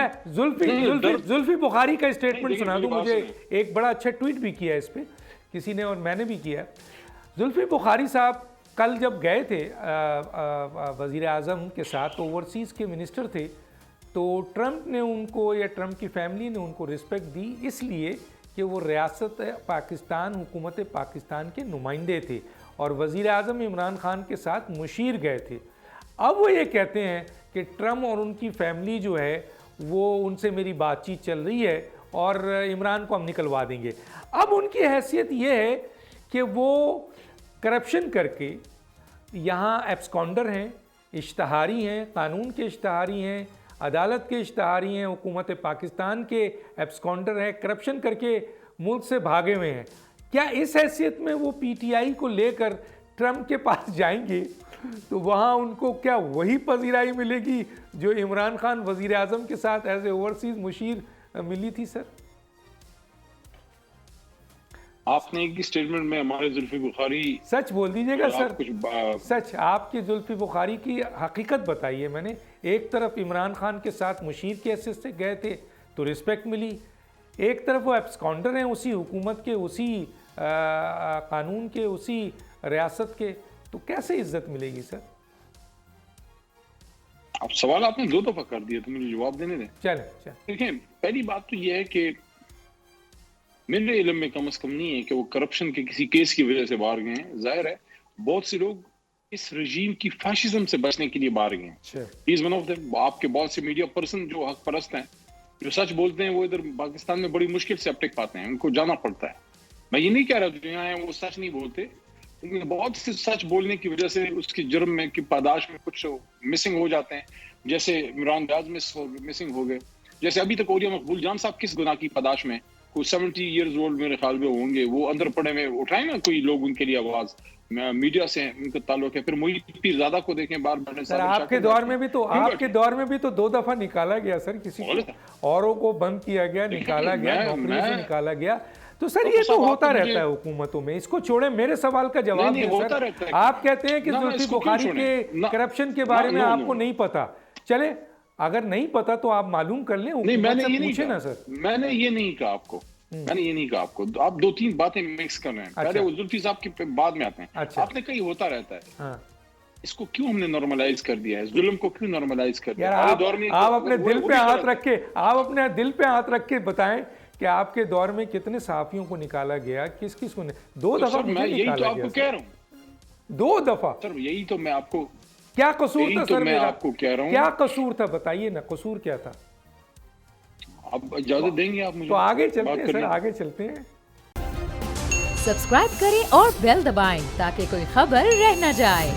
میں زلفی بخاری کا اسٹیٹمنٹ سنا دوں. مجھے ایک بڑا اچھا ٹویٹ بھی کیا اس پہ کسی نے اور میں نے بھی کیا. زلفی بخاری صاحب کل جب گئے تھے وزیر اعظم کے ساتھ تو اوورسیز کے منسٹر تھے, تو ٹرمپ نے ان کو یا ٹرمپ کی فیملی نے ان کو رسپیکٹ دی اس لیے کہ وہ ریاست پاکستان حکومت پاکستان کے نمائندے تھے اور وزیر اعظم عمران خان کے ساتھ مشیر گئے تھے. اب وہ یہ کہتے ہیں کہ ٹرمپ اور ان کی فیملی جو ہے وہ ان سے میری بات چیت چل رہی ہے اور عمران کو ہم نکلوا دیں گے. اب ان کی حیثیت یہ ہے کہ وہ کرپشن کر کے یہاں ایبسکانڈر ہیں, اشتہاری ہیں, قانون کے اشتہاری ہیں, عدالت کے اشتہاری ہیں, حکومت پاکستان کے ایبسکانڈر ہیں, کرپشن کر کے ملک سے بھاگے ہوئے ہیں. کیا اس حیثیت میں وہ پی ٹی آئی کو لے کر ٹرمپ کے پاس جائیں گے تو وہاں ان کو کیا وہی پذیرائی ملے گی جو عمران خان وزیر اعظم کے ساتھ ایز اے اوورسیز مشیر ملی تھی؟ سر آپ نے ایک اسٹیٹمنٹ میں ہمارے زلفی بخاری سچ بول دیجئے گا سر, سچ آپ کی زلفی بخاری کی حقیقت بتائیے. میں نے ایک طرف عمران خان کے ساتھ مشیر کی حیثیت سے گئے تھے تو رسپیکٹ ملی, ایک طرف وہ ایبسکانڈر ہیں اسی حکومت کے, اسی قانون کے, اسی ریاست کے, تو کیسے عزت ملے گی سر؟ اب سوال آپ نے دو دفعہ کر دیا تو مجھے جواب دینے دیں. چلیں دیکھیں, پہلی بات تو یہ ہے کہ میرے علم میں کم از کم نہیں ہے کہ وہ کرپشن کے کسی کیس کی وجہ سے باہر گئے ہیں. ظاہر ہے بہت سے لوگ اس رجیم کی فاشزم سے بچنے کے لیے باہر گئے ہیں. ہی از ون آف them. آپ کے بہت سے میڈیا پرسن جو حق پرست ہیں, جو سچ بولتے ہیں, وہ ادھر پاکستان میں بڑی مشکل سے اپٹیک پاتے ہیں, ان کو جانا پڑتا ہے. میں یہ نہیں کہہ رہا جو یہاں ہیں وہ سچ نہیں بولتے, لیکن بہت سے سچ بولنے کی وجہ سے اس کی جرم میں کی پاداش میں کچھ مسنگ ہو جاتے ہیں. جیسے عمران ریاض مسنگ ہو گئے, جیسے ابھی تک اولیاء مقبول جان صاحب کس گناہ کی پاداش میں, کوئی 70 ایئرز اولڈ میرے خیال میں ہوں گے, وہ اندر پڑے میں اٹھائیں نا کوئی لوگ ان کے لیے آواز, میڈیا سے ان کا تعلق ہے. پھر محیط پیر زادہ کو دیکھیں بار بار. سر آپ کے دور میں بھی تو دو دفعہ نکالا گیا سر, کسی اوروں کو بند کیا گیا, نکالا گیا, نوکری سے نکالا گیا. تو سر یہ تو ہوتا رہتا ہے حکومتوں میں, اس کو چھوڑیں. میرے سوال کا جواب دیں سر. آپ کہتے ہیں کہ زلفی بخاری کے کرپشن کے بارے میں آپ کو نہیں پتا. چلے اگر نہیں پتا تو آپ معلوم کر لیں, حکومت سے پوچھیں نا سر. میں نے یہ نہیں کہا آپ کو, آپ دو تین باتیں مکس کر رہے ہیں. پہلے وہ زلفی صاحب کے بعد میں آتے ہیں. آپ نے کہی ہوتا رہتا ہے, اس کو کیوں ہم نے نارملائز کر دیا ہے, ظلم کو کیوں نارملائز کر دیا؟ آپ اپنے دل پہ ہاتھ رکھ کے بتائیں کہ آپ کے دور میں کتنے صحافیوں کو نکالا گیا, کس کس کو؟ 2 دفعہ میں یہی تو آپ کو کہہ رہا ہوں, 2 دفعہ. سر یہی تو میں آپ کو, کیا قصور تھا سر میرا؟ آپ کو کہہ رہا ہوں کیا قصور تھا, بتائیے نا قصور کیا تھا. اب اجازت دیں گے آپ مجھے؟ تو آگے چلتے ہیں سر, آگے چلتے ہیں. سبسکرائب کریں اور بیل دبائیں تاکہ کوئی خبر رہ نہ جائے.